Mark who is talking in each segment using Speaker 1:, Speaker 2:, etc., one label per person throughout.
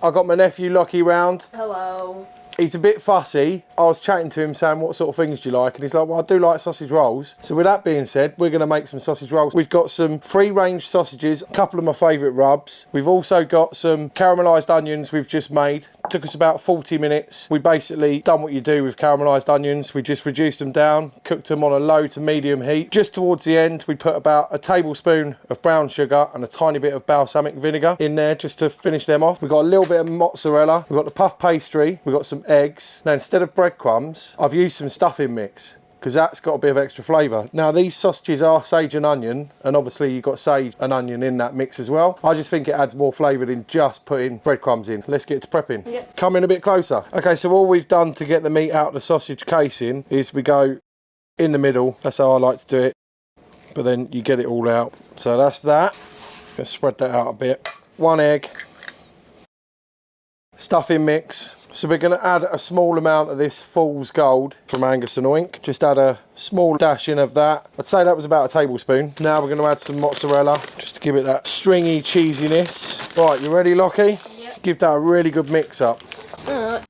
Speaker 1: I got my nephew Locky round.
Speaker 2: Hello.
Speaker 1: He's a bit fussy. I was chatting to him saying, what sort of things do you like? And he's like, well, I do like sausage rolls. So with that being said, we're going to make some sausage rolls. We've got some free-range sausages, a couple of my favourite rubs. We've also got some caramelised onions we've just made. Took us about 40 minutes. We basically done what you do with caramelised onions. We just reduced them down, cooked them on a low to medium heat. Just towards the end, we put about a tablespoon of brown sugar and a tiny bit of balsamic vinegar in there just to finish them off. We've got a little bit of mozzarella. We've got the puff pastry. We've got some eggs. Now, instead of breadcrumbs, I've used some stuffing mix because that's got a bit of extra flavour. Now, these sausages are sage and onion, and obviously you've got sage and onion in that mix as well. I just think it adds more flavour than just putting breadcrumbs in. Let's get to prepping.
Speaker 2: Yep.
Speaker 1: Come in a bit closer. Okay, so all we've done to get the meat out of the sausage casing is we go in the middle. That's how I like to do it. But then you get it all out. So that's that. Let's spread that out a bit. 1 egg. Stuffing mix. So we're going to add a small amount of this Fool's Gold from Angus and Oink. Just add a small dash in of that. I'd say that was about a tablespoon. Now we're going to add some mozzarella just to give it that stringy cheesiness. Right, you ready, Locky?
Speaker 2: Yep.
Speaker 1: Give that a really good mix up.
Speaker 2: Alright.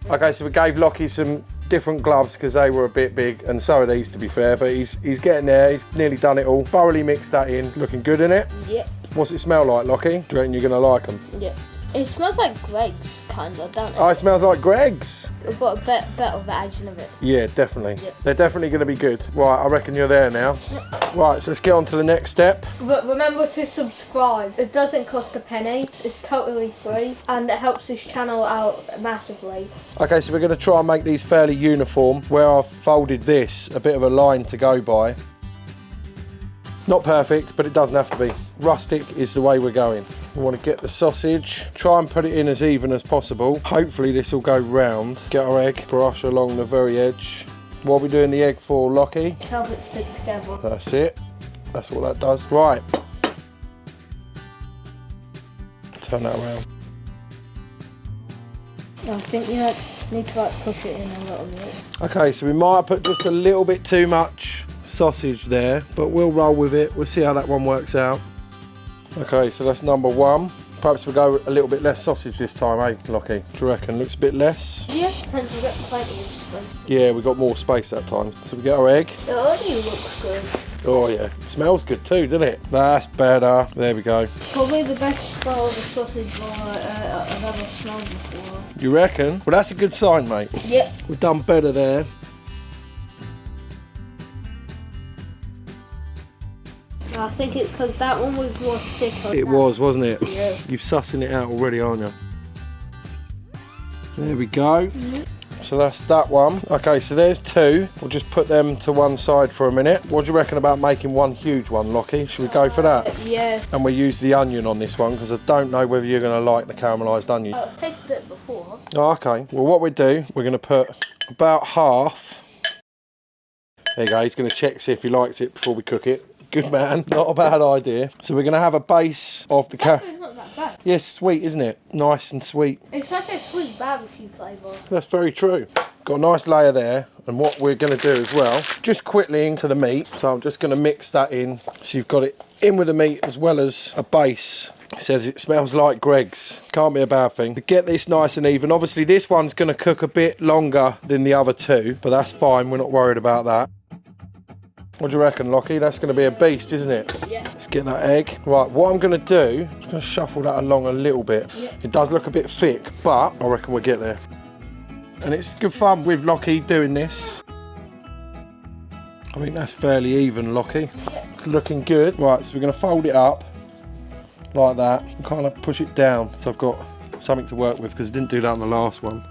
Speaker 1: Okay, so we gave Locky some different gloves because they were a bit big, and so are these to be fair, but he's getting there. He's nearly done it all. Thoroughly mixed that in. Looking good in it?
Speaker 2: Yep.
Speaker 1: What's it smell like, Locky? Do you reckon you're going to like them?
Speaker 2: Yep. It smells like Greg's, kind of, don't it?
Speaker 1: Oh, it smells like Greg's.
Speaker 2: But a better version of it.
Speaker 1: Yeah, definitely.
Speaker 2: Yep.
Speaker 1: They're definitely going to be good. Right, I reckon you're there now. Right, so let's get on to the next step.
Speaker 2: But remember to subscribe. It doesn't cost a penny. It's totally free, and it helps this channel out massively.
Speaker 1: Okay, so we're going to try and make these fairly uniform. Where I've folded this, a bit of a line to go by. Not perfect, but it doesn't have to be. Rustic is the way we're going. We want to get the sausage, try and put it in as even as possible. Hopefully this will go round. Get our egg, brush along the very edge. What are we doing the egg for, Locky?
Speaker 2: Help it stick together.
Speaker 1: That's it. That's what that does. Right. Turn that around.
Speaker 2: I think you need to like push it in a little bit.
Speaker 1: Okay, so we might put just a little bit too much sausage there, but we'll roll with it. We'll see how that one works out. Okay, so that's number 1. Perhaps we'll go a little bit less sausage this time, eh, Locky? Do you reckon? Looks a bit less?
Speaker 2: Yeah, depends. You've got plenty of space.
Speaker 1: Yeah, we got more space that time. So we get our egg.
Speaker 2: It already looks good.
Speaker 1: Oh yeah, it smells good too, doesn't it? That's better. There we go.
Speaker 2: Probably the best style of sausage roll I've ever smelled before.
Speaker 1: You reckon? Well, that's a good sign, mate.
Speaker 2: Yep.
Speaker 1: We've done better there.
Speaker 2: I think it's because that one was more thicker.
Speaker 1: It was, wasn't it?
Speaker 2: Yeah.
Speaker 1: You're sussing it out already, aren't you? There we go.
Speaker 2: Mm-hmm.
Speaker 1: So that's that one. Okay, so there's 2. We'll just put them to one side for a minute. What do you reckon about making one huge one, Locky? Should we go for that?
Speaker 2: Yeah.
Speaker 1: And we use the onion on this one because I don't know whether you're going to like the caramelised onion.
Speaker 2: I've tasted it before.
Speaker 1: Oh, okay. Well, what we do, we're going to put about half. There you go. He's going to check, see if he likes it before we cook it. Good man. Not a bad idea. So we're going to have a base of the
Speaker 2: It's not that bad.
Speaker 1: Yeah, it's sweet, isn't it? Nice and sweet.
Speaker 2: It's like a sweet barbecue flavour.
Speaker 1: That's very true. Got a nice layer there. And what we're going to do as well, just quickly into the meat. So I'm just going to mix that in. So you've got it in with the meat as well as a base. It says it smells like Greg's. Can't be a bad thing. To get this nice and even. Obviously this one's going to cook a bit longer than the other 2. But that's fine. We're not worried about that. What do you reckon, Locky? That's going to be a beast, isn't it?
Speaker 2: Yeah.
Speaker 1: Let's get that egg. Right, what I'm going to do, I'm just going to shuffle that along a little bit.
Speaker 2: Yeah.
Speaker 1: It does look a bit thick, but I reckon we'll get there. And it's good fun with Locky doing this. I think that's fairly even, Locky.
Speaker 2: Yeah.
Speaker 1: It's looking good. Right, so we're going to fold it up like that and kind of push it down so I've got something to work with because I didn't do that on the last one.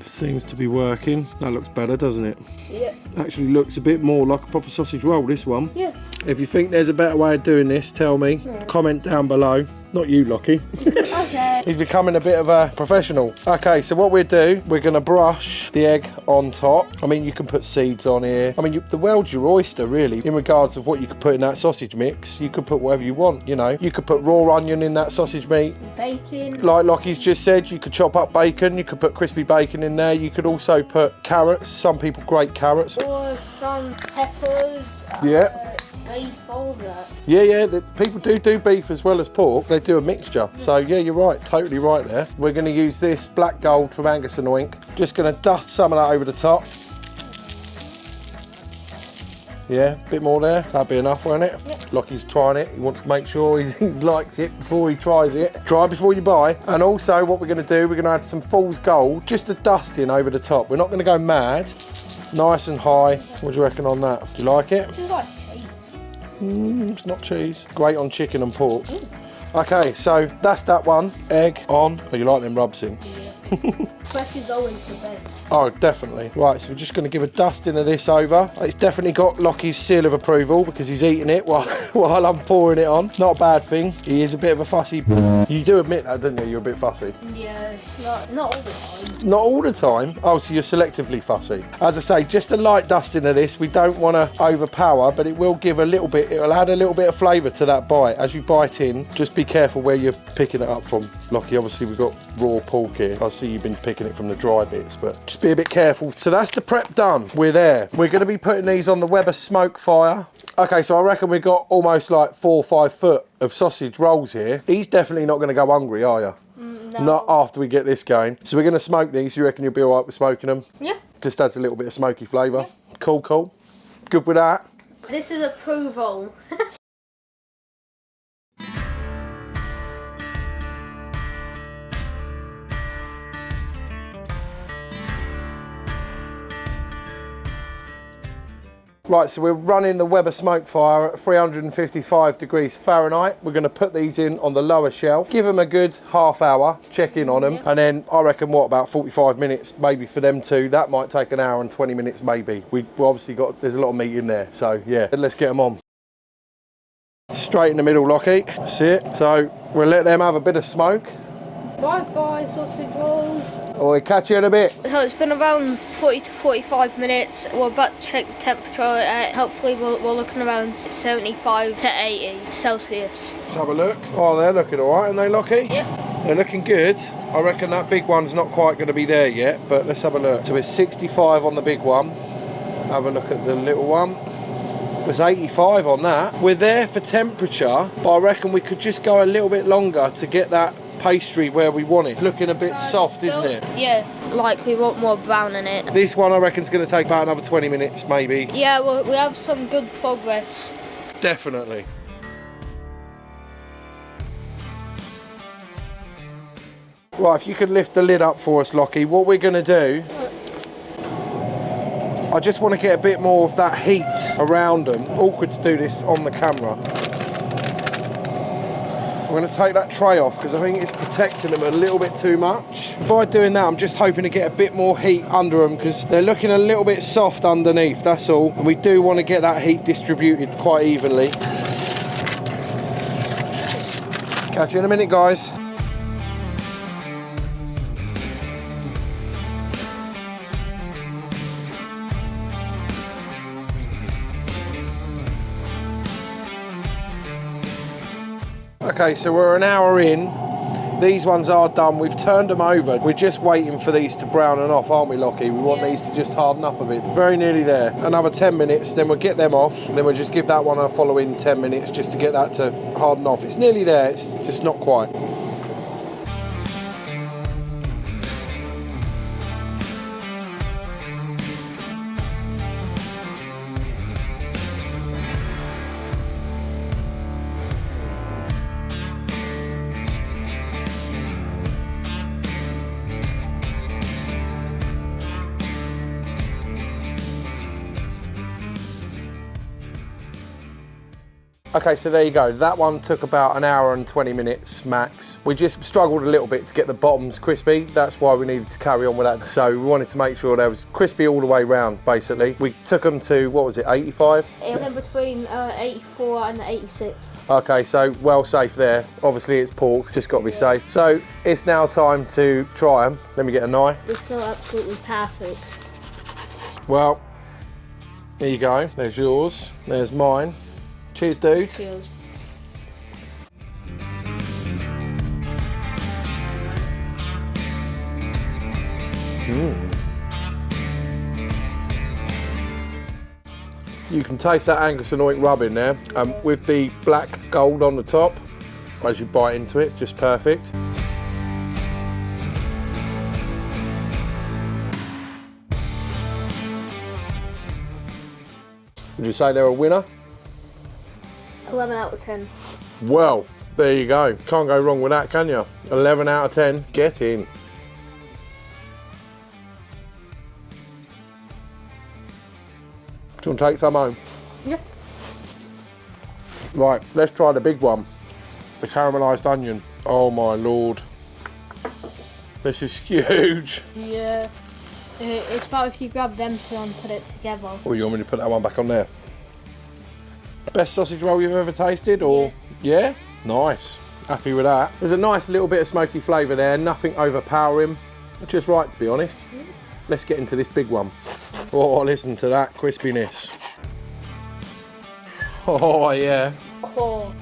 Speaker 1: Seems to be working. That looks better, doesn't it?
Speaker 2: Yeah.
Speaker 1: Actually looks a bit more like a proper sausage roll, this one.
Speaker 2: Yeah.
Speaker 1: If you think there's a better way of doing this, tell me.
Speaker 2: Yeah.
Speaker 1: Comment down below. Not you, Locky.
Speaker 2: Okay.
Speaker 1: He's becoming a bit of a professional. Okay, so what we'll do, we're going to brush the egg on top. I mean, you can put seeds on here. I mean, the world's your oyster, really, in regards of what you could put in that sausage mix. You could put whatever you want, you know. You could put raw onion in that sausage meat.
Speaker 2: Bacon.
Speaker 1: Like Locky's just said, you could chop up bacon. You could put crispy bacon in there. You could also put carrots. Some people grate carrots.
Speaker 2: Or some peppers.
Speaker 1: Yeah.
Speaker 2: beef over.
Speaker 1: Yeah, people do beef as well as pork. They do a mixture. So yeah, you're right, totally right there. We're going to use this black gold from Angus and Oink. Just going to dust some of that over the top. Yeah, a bit more there. That'd be enough, won't it?
Speaker 2: Yep.
Speaker 1: Locky's trying it. He wants to make sure he likes it before he tries it. Try before you buy. And also what we're going to do, we're going to add some fool's gold, just a dusting over the top. We're not going to go mad. Nice and high. What do you reckon on that? Do you like it?
Speaker 2: It's like cheese.
Speaker 1: It's not cheese. Great on chicken and pork. Ooh. Okay, so that's that one. Egg on. Oh, you like them rubs in?
Speaker 2: Yeah. Fresh is always the best.
Speaker 1: Oh, definitely. Right, so we're just going to give a dusting of this over. It's definitely got Locky's seal of approval because he's eating it while I'm pouring it on. Not a bad thing. He is a bit of a fussy. You do admit that, don't you? You're a bit fussy.
Speaker 2: Yeah, not all the time.
Speaker 1: Not all the time? Oh, so you're selectively fussy. As I say, just a light dusting of this. We don't want to overpower, but it will give a little bit, it'll add a little bit of flavour to that bite. As you bite in, just be careful where you're picking it up from. Locky, obviously we've got raw pork here. I see you've been picking it from the dry bits, but just be a bit careful. So that's the prep done. We're there. We're going to be putting these on the Weber smoke fire. Okay, so I reckon we've got almost like 4 or 5 foot of sausage rolls here. He's definitely not going to go hungry, are you?
Speaker 2: No.
Speaker 1: Not after we get this going. So we're going to smoke these. You reckon you'll be all right with smoking them?
Speaker 2: Yeah.
Speaker 1: Just adds a little bit of smoky flavour.
Speaker 2: Yeah.
Speaker 1: Cool. Good with that.
Speaker 2: This is approval.
Speaker 1: Right, so we're running the Weber smoke fire at 355 degrees Fahrenheit. We're going to put these in on the lower shelf, give them a good half hour, check in on them, and then I reckon, about 45 minutes maybe for them two. That might take an hour and 20 minutes maybe. We've obviously there's a lot of meat in there, so yeah, let's get them on. Straight in the middle, Locky. That's it. So we'll let them have a bit of smoke.
Speaker 2: Bye sausage rolls.
Speaker 1: We'll catch you in a bit.
Speaker 2: So it's been around 40 to 45 minutes. We're about to check the temperature. Hopefully we're looking around 75 to 80 Celsius.
Speaker 1: Let's have a look. Oh, they're looking all right, aren't they, Locky?
Speaker 2: Yep.
Speaker 1: They're looking good. I reckon that big one's not quite going to be there yet, but let's have a look. So it's 65 on the big one. Have a look at the little one. It was 85 on that. We're there for temperature, but I reckon we could just go a little bit longer to get that pastry where we want it. It's looking a bit soft, isn't it?
Speaker 2: Yeah, like we want more brown in it.
Speaker 1: This one I reckon is going to take about another 20 minutes maybe.
Speaker 2: Yeah, well, we have some good progress.
Speaker 1: Definitely. Right, if you could lift the lid up for us, Locky, what we're going to do, I just want to get a bit more of that heat around them. Awkward to do this on the camera. I'm going to take that tray off because I think it's protecting them a little bit too much. By doing that, I'm just hoping to get a bit more heat under them because they're looking a little bit soft underneath, that's all. And we do want to get that heat distributed quite evenly. Catch you in a minute, guys. Okay, so we're an hour in. These ones are done. We've turned them over. We're just waiting for these to brownen off, aren't we, Locky? We want these to just harden up a bit. Very nearly there. Another 10 minutes, then we'll get them off, and then we'll just give that one a following 10 minutes just to get that to harden off. It's nearly there, it's just not quite. Okay, so there you go. That one took about an hour and 20 minutes max. We just struggled a little bit to get the bottoms crispy. That's why we needed to carry on with that. So we wanted to make sure they was crispy all the way round, basically. We took them to, what was it, 85?
Speaker 2: It was in between 84 and 86.
Speaker 1: Okay, so well safe there. Obviously it's pork, just got to be safe. So it's now time to try them. Let me get a knife.
Speaker 2: They feel absolutely perfect.
Speaker 1: Well, there you go. There's yours. There's mine. Cheers, dude.
Speaker 2: Cheers.
Speaker 1: You can taste that Angus and oink rub in there, with the black gold on the top. As you bite into it, it's just perfect. Would you say they're a winner?
Speaker 2: 11 out of 10.
Speaker 1: Well, there you go. Can't go wrong with that, can you? 11 out of 10. Get in. Do you want to take some home?
Speaker 2: Yeah.
Speaker 1: Right, let's try the big one. The caramelised onion. Oh my lord. This is huge.
Speaker 2: Yeah. It's about if you grab them two and put it together.
Speaker 1: Oh, you want me to put that one back on there? Best sausage roll you've ever tasted, or? Yeah? Nice. Happy with that. There's a nice little bit of smoky flavour there, nothing overpowering. Just right, to be honest. Let's get into this big one. Oh, listen to that crispiness. Oh, yeah.
Speaker 2: Oh.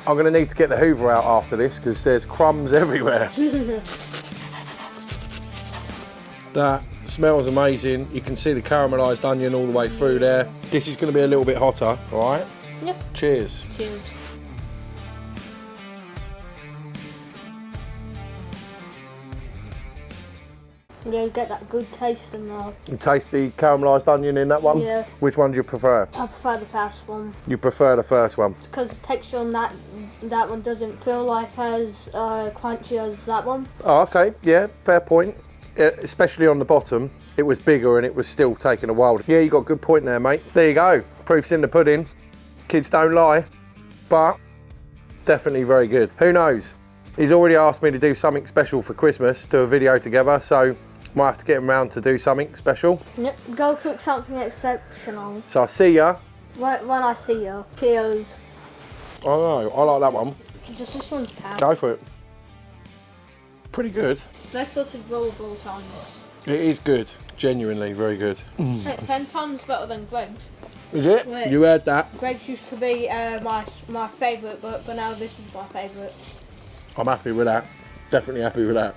Speaker 1: I'm going to need to get the Hoover out after this because there's crumbs everywhere. That smells amazing. You can see the caramelised onion all the way through there. This is going to be a little bit hotter, all right?
Speaker 2: Yep.
Speaker 1: Cheers.
Speaker 2: Cheers. Yeah, get that good taste in there.
Speaker 1: You taste the caramelised onion in that one?
Speaker 2: Yeah.
Speaker 1: Which one do you prefer?
Speaker 2: I prefer the first one
Speaker 1: You prefer the first one?
Speaker 2: because the texture on that one doesn't feel like as crunchy as that one.
Speaker 1: Oh, okay. Yeah, fair point. Especially on the bottom, it was bigger and it was still taking a while. Yeah, you got a good point there, mate. There you go. Proof's in the pudding. Kids don't lie, but definitely very good. Who knows? He's already asked me to do something special for Christmas, do a video together, so might have to get him round to do something special.
Speaker 2: Yep. Go cook something exceptional.
Speaker 1: So I'll see ya.
Speaker 2: When I see you. Cheers.
Speaker 1: Oh no, I like that one.
Speaker 2: Just this one's pound.
Speaker 1: Go for it. Pretty good.
Speaker 2: Best sausage roll of all time.
Speaker 1: It is good. Genuinely very good.
Speaker 2: 10 times better than Greg's.
Speaker 1: Is it?
Speaker 2: Wait.
Speaker 1: You heard that.
Speaker 2: Greg's used to be my favourite, but now this is my favourite.
Speaker 1: I'm happy with that. Definitely happy with that.